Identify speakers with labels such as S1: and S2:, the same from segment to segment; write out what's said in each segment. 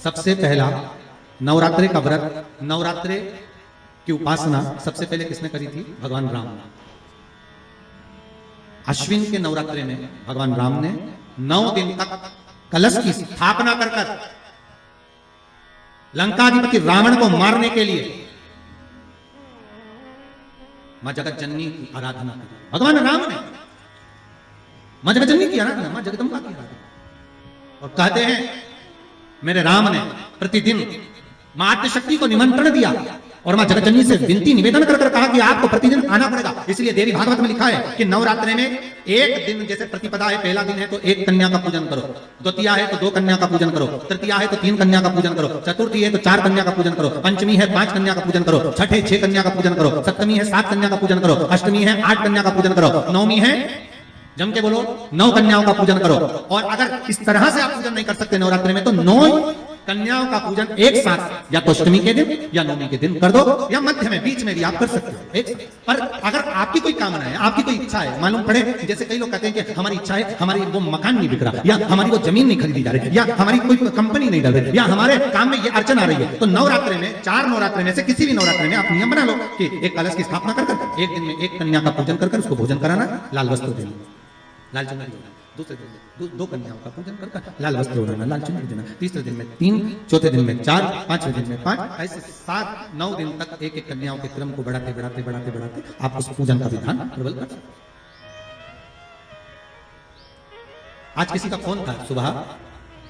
S1: सबसे पहला नवरात्रे का व्रत, नवरात्रे की उपासना सबसे पहले किसने करी थी? भगवान राम। अश्विन के नवरात्रे में भगवान राम ने 9 दिन तक कलश की स्थापना कर लंकाधिपति रावण को मारने के लिए मां जगत जननी की आराधना की। भगवान राम ने मां जगत जननी की आराधना, मां जगदंबा की आराधना, और कहते हैं मेरे राम ने प्रतिदिन मां आद्यशक्ति को निमंत्रण दिया और मां जगतजननी से विनती निवेदन कर कहा कि आपको प्रतिदिन आना पड़ेगा। इसलिए देवी भागवत में लिखा है कि नवरात्रि में एक दिन, जैसे प्रतिपदा है, पहला दिन है तो 1 कन्या का पूजन करो, द्वितीया है तो 2 कन्या का पूजन करो, तृतीया है तो 3 कन्या का पूजन करो, चतुर्थी है तो 4 कन्या का पूजन करो, पंचमी है 5 कन्या का पूजन करो, छठ है 6 कन्या का पूजन करो, सप्तमी है 7 कन्या का पूजन करो, अष्टमी है 8 कन्या का पूजन करो, नवमी है, जम के बोलो, 9 कन्याओं का पूजन करो। और अगर इस तरह से आप पूजन नहीं कर सकते नवरात्रि में, तो 9 कन्याओं का पूजन एक साथ, या तो अष्टमी के दिन या नवमी के दिन कर दो, या मध्य में, बीच में भी आप कर सकते हो एक साथ। पर अगर आपकी कोई कामना है, आपकी कोई इच्छा है, मालूम पड़े, जैसे कई लोग कहते हैं कि हमारी इच्छा है, हमारी वो मकान नहीं बिक रहा, या हमारी वो जमीन नहीं खरीदी जा रही, या हमारी कोई कंपनी नहीं डल रही, या हमारे काम में ये अड़चन आ रही है, तो नवरात्रि में, 4 नवरात्रि में से किसी भी नवरात्रि में आप नियम बना लो कि एक कलश की स्थापना कर एक दिन में 1 कन्या का पूजन कर उसको भोजन कराना, लाल वस्त्र देना, लाल चुनरी देना, दूसरे दिन में 2 कन्याओं का पूजन कर लाल वस्त्र ओढ़ाना, लाल चुनरी देना, तीसरे दिन में 3, चौथे दिन में 4, पांचवें दिन में 5, ऐसे 7-9 दिन तक एक कन्याओं के क्रम को बढ़ाते आप उस पूजन का विधान प्रबल कर सकते। आज किसी का फोन था सुबह,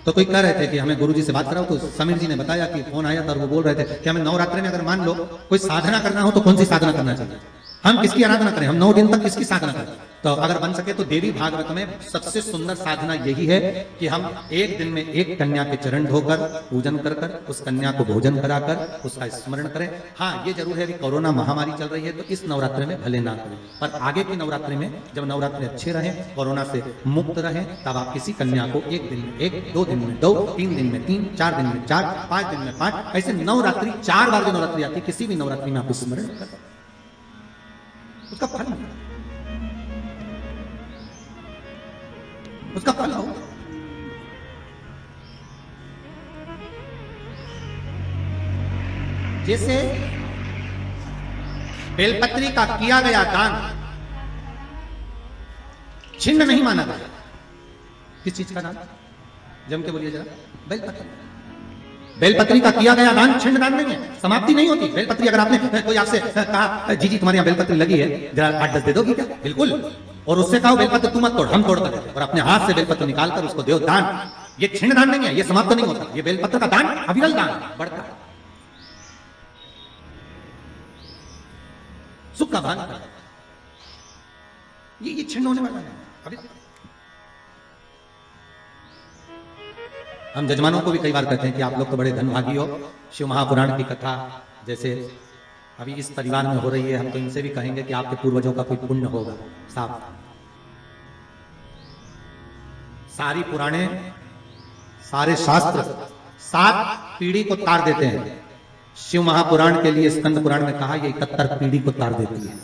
S1: तो कोई कह रहे थे कि हमें गुरुजी से बात कराओ, तो समीर जी ने बताया कि फोन आया था और वो बोल रहे थे कि हमें नवरात्रि में अगर मान लो कोई साधना करना हो तो कौन सी साधना करना चाहिए, हम किसकी आराधना करें, हम 9 दिन तक किसकी साधना करें। तो अगर बन सके तो देवी भागवत में सबसे सुंदर साधना यही है कि हम एक दिन में 1 कन्या के चरण धोकर पूजन कर उस कन्या को भोजन कराकर उसका स्मरण करें। हाँ, ये जरूर है कि कोरोना महामारी चल रही है तो इस नवरात्रि में भले ना करें, पर आगे की नवरात्रि में जब नवरात्रि अच्छे रहे, कोरोना से मुक्त रहे, तब आप किसी कन्या को 1 दिन में 1, 2 दिन में 2, 3 दिन में 3, 4 दिन में 4, 5 दिन में 5, ऐसे नवरात्रि 4 बार जो नवरात्रि आती है, किसी भी नवरात्रि में आप स्मरण करें, उसका फल हो। जैसे बेलपत्री का किया गया दान छिन्न नहीं माना गया। किस चीज का दान? जम के बोलिए जरा। बेलपत्री का किया गया दान छिन्न दान नहीं है, समाप्ति नहीं होती। बेलपत्री अगर आपने कोई आपसे कहा जी तुम्हारे यहाँ बेलपत्री लगी है, जरा 8-10 दे दोगी क्या? बिल्कुल। और उससे कहो बेलपत्र तू मत तोड़, हम तोड़ कर देते, और अपने हाथ से बेलपत्र निकालकर उसको दो दान। ये छिन्न दान नहीं है, ये समाप्त नहीं होता। ये बेलपत्र का दान अविरल दान बढ़ता है, सुख का भान करता है। ये छिन्न होने वाला है अभी। हम जजमानों को भी कई बार कहते हैं कि आप लोग तो बड़े धनभागी हो, शिव महापुराण की कथा जैसे अभी इस परिवार में हो रही है, हम तो इनसे भी कहेंगे कि आपके पूर्वजों का कोई पुण्य होगा। साफ सारी पुराणे, सारे शास्त्र 7 पीढ़ी को तार देते हैं। शिव महापुराण के लिए स्कंद पुराण में कहा, ये 71 पीढ़ी को तार देती है।